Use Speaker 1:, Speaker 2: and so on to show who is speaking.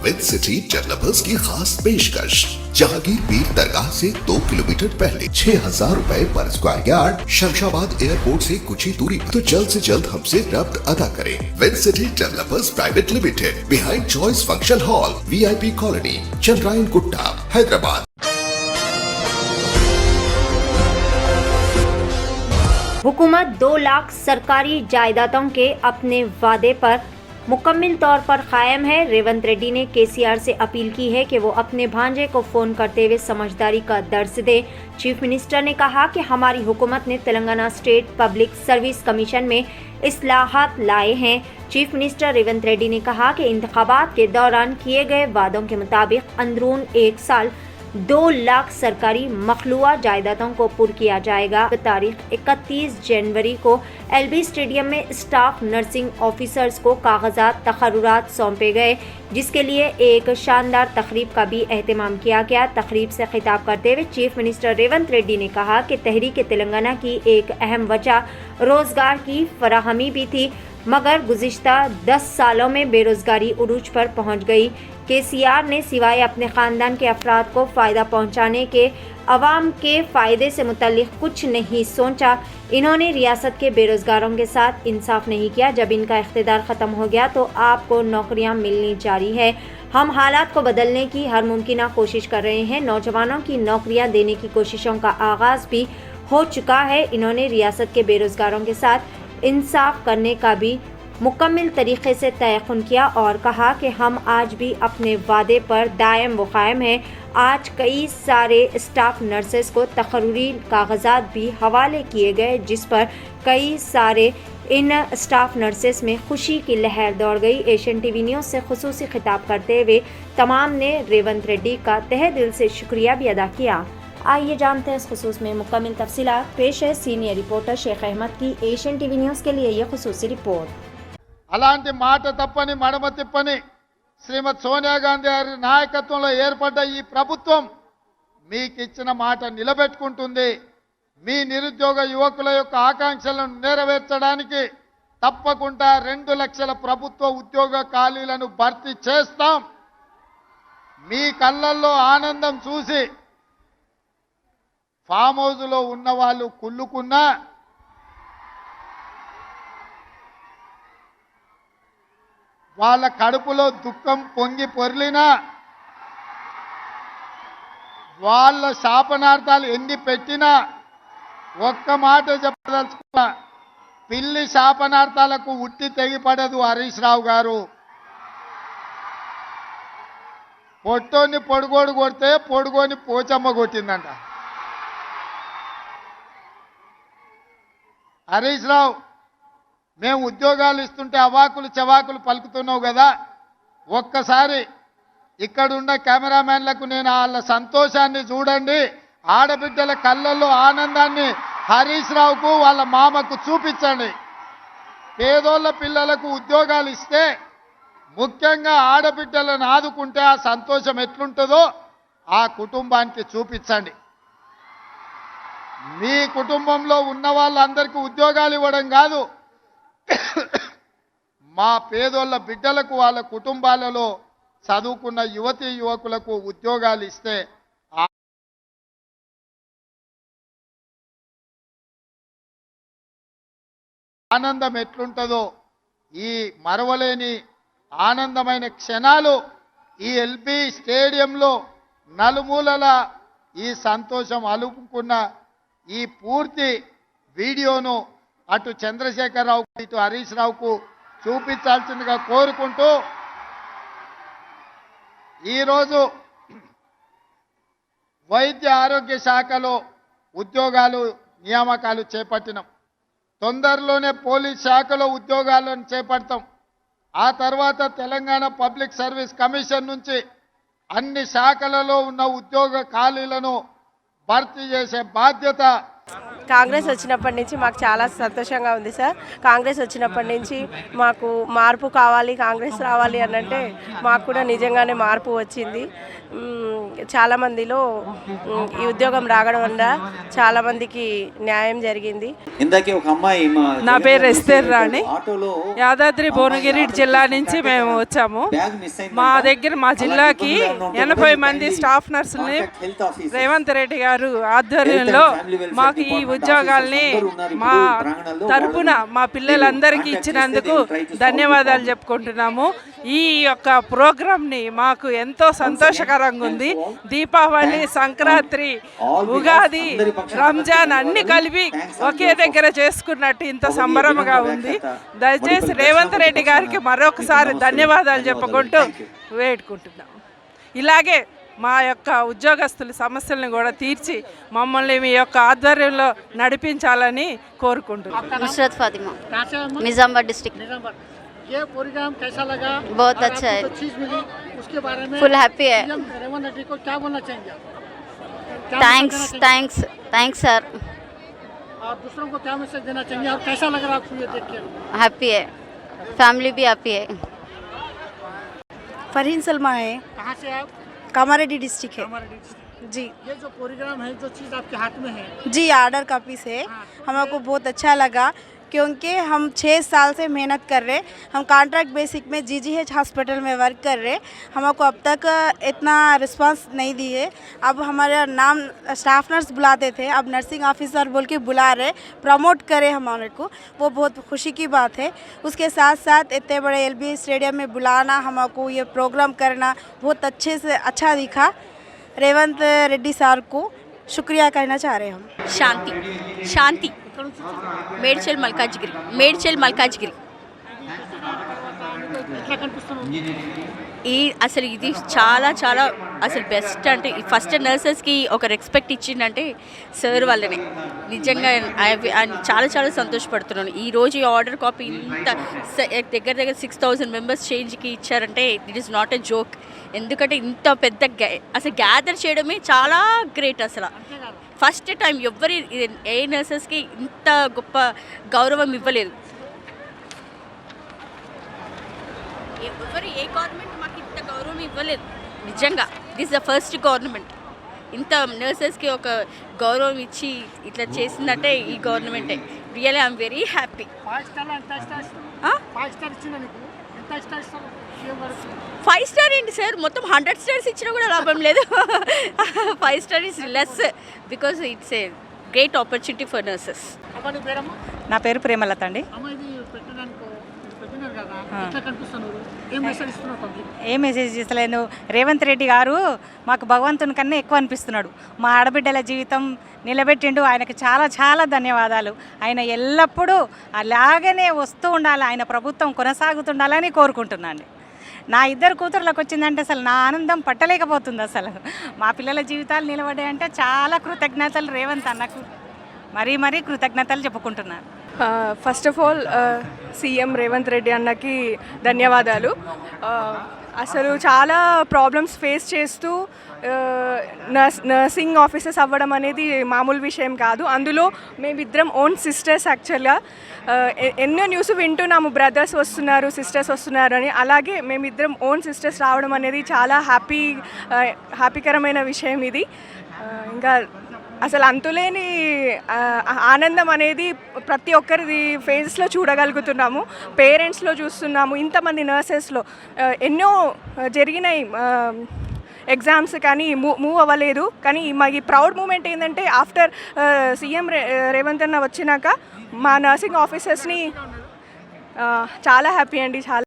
Speaker 1: With city developers की खास पेशकश। जहांगीर पीर दरगाह से 2 किलोमीटर पहले 6,000 रुपए पर स्क्वायर यार्ड, शमशाबाद एयरपोर्ट से कुछ ही दूरी पर। तो जल्द से जल्द हमसे रब्त अदा करें। With city developers private limited, behind choice function hall, VIP colony, Chandrayangutta, Hyderabad.
Speaker 2: हुकूमत 2 लाख सरकारी जायदादों के अपने वादे पर मुकम्मल तौर पर कायम है। रेवंत रेड्डी ने KCR से अपील की है कि वो अपने भांजे को फ़ोन करते हुए समझदारी का दर्स दे। चीफ मिनिस्टर ने कहा कि हमारी हुकूमत ने Telangana state public service commission में इस्लाहात लाए हैं। चीफ मिनिस्टर रेवंत रेड्डी ने कहा कि इंतखाबात के दौरान किए गए वादों के मुताबिक अंदरून 1 साल 2 लाख सरकारी मखलूआ जायदादों को पुर किया जाएगा। तारीख 31 जनवरी को LB स्टेडियम में स्टाफ नर्सिंग ऑफिसर्स को कागजात तकर्रुरात सौंपे गए, जिसके लिए एक शानदार तकरीब का भी एहतमाम किया गया। तकरीब से खिताब करते हुए चीफ मिनिस्टर रेवंत रेड्डी ने कहा कि तहरीक तेलंगाना की एक अहम वजह रोजगार की फराहमी भी थी, मगर गुज़िश्ता 10 सालों में बेरोजगारी उरूज पर पहुंच गई। KCR ने सिवाय अपने ख़ानदान के अफराद को फ़ायदा पहुंचाने के अवाम के फ़ायदे से मुतल्लिक़ कुछ नहीं सोचा। इन्होंने रियासत के बेरोज़गारों के साथ इंसाफ नहीं किया। जब इनका इख्तिदार ख़त्म हो गया तो आपको नौकरियां मिलनी जारी है। हम हालात को बदलने की हर मुमकिन कोशिश कर रहे हैं। नौजवानों की नौकरियां देने की कोशिशों का आगाज़ भी हो चुका है। इन्होंने रियासत के बेरोज़गारों के साथ इंसाफ करने का भी मुकम्मल तरीके से तयक़ुन किया और कहा कि हम आज भी अपने वादे पर दायम व कायम हैं। आज कई सारे स्टाफ नर्सेस को तकर्रुरी कागजात भी हवाले किए गए, जिस पर कई सारे इन स्टाफ नर्सेस में खुशी की लहर दौड़ गई। एशियन TV न्यूज़ से खुसूसी खिताब करते हुए तमाम ने रेवंत रेड्डी का तहे दिल से शुक्रिया भी अदा किया। आइए जानते हैं इस खुसूस में मुकम्मल तफसीलात। पेश है सीनियर रिपोर्टर शेख अहमद की एशियन TV न्यूज़ के लिए यह खुसूसी रिपोर्ट।
Speaker 3: అలాంటి మాట తప్పని మడమ తిప్పని శ్రీమతి సోనియా గాంధీ గారి నాయకత్వంలో ఏర్పడ్డ ఈ ప్రభుత్వం మీకు ఇచ్చిన మాట నిలబెట్టుకుంటుంది। మీ నిరుద్యోగ యువకుల యొక్క ఆకాంక్షలను నెరవేర్చడానికి తప్పకుండా 2 లక్షల ప్రభుత్వ ఉద్యోగ ఖాళీలను భర్తీ చేస్తాం। మీ కళ్ళల్లో ఆనందం చూసి ఫామ్ హౌస్లో ఉన్న వాళ్ళు కుళ్ళుకున్నా, వాళ్ళ కడుపులో దుఃఖం పొంగి పొర్లినా, వాళ్ళ శాపనార్థాలు ఎన్ని పెట్టినా ఒక్క మాట చెప్పదలుచుకున్నా, పిల్లి శాపనార్థాలకు ఉట్టి తెగిపడదు హరీష్ రావు గారు। పొట్టోని పొడుగోడు కొడితే పొడుగోని పోచమ్మ కొట్టిందంట। హరీష్ రావు, మేము ఉద్యోగాలు ఇస్తుంటే అవాకులు చవాకులు పలుకుతున్నావు కదా, ఒక్కసారి ఇక్కడున్న కెమెరామెన్లకు నేను వాళ్ళ సంతోషాన్ని చూడండి, ఆడబిడ్డల కళ్ళల్లో ఆనందాన్ని హరీష్ రావుకు వాళ్ళ మామకు చూపించండి। పేదోళ్ళ పిల్లలకు ఉద్యోగాలు ఇస్తే, ముఖ్యంగా ఆడబిడ్డలను ఆదుకుంటే ఆ సంతోషం ఎట్లుంటుందో ఆ కుటుంబానికి చూపించండి। మీ కుటుంబంలో ఉన్న వాళ్ళందరికీ ఉద్యోగాలు ఇవ్వడం కాదు, మా పేదోళ్ళ బిడ్డలకు వాళ్ళ కుటుంబాలలో చదువుకున్న యువతీ యువకులకు ఉద్యోగాలు ఇస్తే ఆనందం ఎట్లుంటుందో, ఈ మరవలేని ఆనందమైన క్షణాలు ఈ LB స్టేడియంలో నలుమూలల ఈ సంతోషం అలుపుకున్న ఈ పూర్తి వీడియోను అటు చంద్రశేఖరరావు ఇటు హరీష్ రావుకు చూపించాల్సిందిగా కోరుకుంటూ, ఈరోజు వైద్య ఆరోగ్య శాఖలో ఉద్యోగాలు నియామకాలు చేపట్టినాం। తొందరలోనే పోలీస్ శాఖలో ఉద్యోగాలను చేపడతాం। ఆ తర్వాత తెలంగాణ పబ్లిక్ సర్వీస్ కమిషన్ నుంచి అన్ని శాఖలలో ఉన్న ఉద్యోగ ఖాళీలను భర్తీ చేసే బాధ్యత
Speaker 4: కాంగ్రెస్ వచ్చినప్పటి నుంచి మాకు చాలా సంతోషంగా ఉంది సార్. కాంగ్రెస్ వచ్చినప్పటి నుంచి మాకు మార్పు కావాలి, కాంగ్రెస్ రావాలి అని అంటే మాకు కూడా నిజంగానే మార్పు వచ్చింది. చాలామందిలో ఈ ఉద్యోగం రావడం వల్ల చాలామందికి న్యాయం జరిగింది.
Speaker 5: ఇందాకే ఒక అమ్మాయి
Speaker 6: నా పేరు ఎస్తేర్ రాణి,
Speaker 5: ఆటోలో
Speaker 6: యాదాద్రి భువనగిరి జిల్లా నుంచి మేము వచ్చాము.
Speaker 5: బ్యాగ్ మిస్ అయింది.
Speaker 6: మా దగ్గర మా జిల్లాకి 80 మంది స్టాఫ్ నర్సుల్ని రేవంత్ రెడ్డి గారు ఆధ్వర్యంలో మాకు ఈ ఉద్యోగాల్ని మా తరపున మా పిల్లలందరికీ ఇచ్చినందుకు ధన్యవాదాలు చెప్పుకుంటున్నాము. ఈ యొక్క ప్రోగ్రామ్ని మాకు ఎంతో సంతోషకరంగా ఉంది. దీపావళి, సంక్రాంతి, ఉగాది, రంజాన్ అన్ని కలిపి ఒకే దగ్గర చేసుకున్నట్టు ఇంత సంబరంగా ఉంది. దయచేసి రేవంత్ రెడ్డి గారికి మరొకసారి ధన్యవాదాలు చెప్పుకుంటూ వేడుకుంటున్నాం. ఇలాగే మా యొక్క ఉద్యోగస్తుల సమస్యలను కూడా తీర్చి మమ్మల్ని మీ యొక్క ఆధ్వర్యంలో నడిపించాలని కోరుకుంటున్నాం.
Speaker 7: नुसरत फातिमा, निजामाबाद डिस्ट्रिक्ट।
Speaker 8: ये प्रोग्राम कैसा लगा?
Speaker 7: बहुत
Speaker 8: और
Speaker 7: अच्छा
Speaker 8: आपको
Speaker 7: है।
Speaker 8: जो चीज मिली उसके बारे में
Speaker 7: फुल हैप्पी है।
Speaker 8: सीएम रेवंत रेड्डी को क्या बोलना चाहेंगे आप? क्या
Speaker 7: थैंक्स
Speaker 8: मैसेज देना
Speaker 7: थैंक्स थैंक्स सर।
Speaker 8: चाहेंगे? और दूसरों को क्या मैसेज देना चाहेंगे और कैसा लग रहा है आपको ये देख के?
Speaker 7: हैप्पी है, फैमिली भी हैप्पी है।
Speaker 4: फरहीन सलमा है,
Speaker 8: कहाँ से आप?
Speaker 4: कामारेड्डी डिस्ट्रिक्ट है
Speaker 8: हमारे डिस्ट्रिक्ट।
Speaker 4: जी।
Speaker 8: ये जो प्रोग्राम है, जो चीज आपके हाथ में है,
Speaker 4: जी, ऑर्डर कॉपी से हमको बहुत अच्छा लगा क्योंकि हम 6 साल से मेहनत कर रहे। हम कॉन्ट्रैक्ट बेसिक में जीजीएच हॉस्पिटल में वर्क कर रहे। हमको अब तक इतना रिस्पांस नहीं दिए। अब हमारा नाम स्टाफ नर्स बुलाते थे, अब नर्सिंग ऑफिसर बोल के बुला रहे, प्रमोट करे हमारे को, वो बहुत खुशी की बात है। उसके साथ साथ इतने बड़े एलबी स्टेडियम में बुलाना, हमको ये प्रोग्राम करना बहुत अच्छे से अच्छा दिखा। रेवंत रेड्डी सर को शुक्रिया कहना चाह रहे हैं हम।
Speaker 9: శాంతి శాంతి మేడ్చల్ మల్కాజ్గిరి
Speaker 8: ఎట్లా కనిపిస్తుంది?
Speaker 9: ఈ అసలు ఇది చాలా చాలా అసలు బెస్ట్. అంటే ఫస్ట్ నర్సెస్కి ఒక రెస్పెక్ట్ ఇచ్చిందంటే సార్ వాళ్ళనే. నిజంగా చాలా చాలా సంతోషపడుతున్నాను. ఈరోజు ఈ ఆర్డర్ కాపీ ఇంత దగ్గర 6000 మెంబర్స్ చేంజ్కి ఇచ్చారంటే it is not a joke. ఎందుకంటే ఇంత పెద్ద అసలు గ్యాదర్ చేయడమే చాలా గ్రేట్. అసలు ఫస్ట్ టైం ఎవ్వరి ఏ నర్సెస్కి ఇంత గొప్ప గౌరవం ఇవ్వలేదు. ఎవరు ఏ గవర్నమెంట్ మాకు ఇంత గౌరవం ఇవ్వలేదు. నిజంగా దిస్ ద ఫస్ట్ గవర్నమెంట్ ఇంత నర్సెస్కి ఒక గౌరవం ఇచ్చి ఇట్లా చేసిందంటే ఈ గవర్నమెంటే. Really I'm very happy.
Speaker 8: 5 star ఎంత ఇస్తారు? 5 స్టార్ ఇచ్చిందా నీకు? ఎంత ఇస్తారు సీఎం గారు?
Speaker 9: 5 స్టార్ ఏంటి సార్, మొత్తం 100 స్టార్స్ ఇచ్చినా కూడా లాభం లేదు. 5 star is less because it's a great opportunity for nurses.
Speaker 8: అమ్మ నీ పేరమ్మా?
Speaker 10: నా పేరు ప్రేమలత అండి.
Speaker 8: అమ్మ ఇది పెట్టడానికి పెట్టినారు కదా, ఎట్లా కనిపిస్తున్నారు? ఏం మెసేజ్ ఇస్తున్నారు పబ్లిక్?
Speaker 10: ఏ మెసేజ్ చేస్తలేను. రేవంత్ రెడ్డి గారు మాకు భగవంతుని కన్నా ఎక్కువ అనిపిస్తున్నాడు. మా ఆడబిడ్డల జీవితం నిలబెట్టిండు. ఆయనకు చాలా చాలా ధన్యవాదాలు. ఆయన ఎల్లప్పుడూ అలాగనే వస్తూ ఉండాలి, ఆయన ప్రభుత్వం కొనసాగుతుండాలని కోరుకుంటున్నాను. నా 2 కూతుర్లకు వచ్చిందంటే అసలు నా ఆనందం పట్టలేకపోతుంది. అసలు మా పిల్లల జీవితాలు నిలబడ్డాయంటే చాలా కృతజ్ఞతలు రేవంత్ అన్నకు మరీ కృతజ్ఞతలు చెప్పుకుంటున్నాను.
Speaker 4: First of all CM Revanth Reddy అన్నకి ధన్యవాదాలు. అసలు చాలా ప్రాబ్లమ్స్ ఫేస్ చేస్తూ నర్సింగ్ ఆఫీసర్స్ అవ్వడం అనేది మామూలు విషయం కాదు. అందులో మేమిద్దరం ఓన్ సిస్టర్స్. యాక్చువల్గా ఎన్నో న్యూస్ వింటున్నాము, బ్రదర్స్ వస్తున్నారు, సిస్టర్స్ వస్తున్నారు అని. అలాగే మేమిద్దరం ఓన్ సిస్టర్స్ రావడం అనేది చాలా హ్యాపీకరమైన విషయం ఇది. ఇంకా అసలు అంతులేని ఆనందం అనేది ప్రతి ఒక్కరిది ఫేస్లో చూడగలుగుతున్నాము, పేరెంట్స్లో చూస్తున్నాము, ఇంతమంది నర్సెస్లో. ఎన్నో జరిగినాయి ఎగ్జామ్స్ కానీ మూవ్ అవ్వలేదు. కానీ మాకు ప్రౌడ్ మూమెంట్ ఏంటంటే ఆఫ్టర్ సీఎం రేవంత్ అన్న వచ్చినాక మా నర్సింగ్ ఆఫీసర్స్ని చాలా హ్యాపీ అండి, చాలా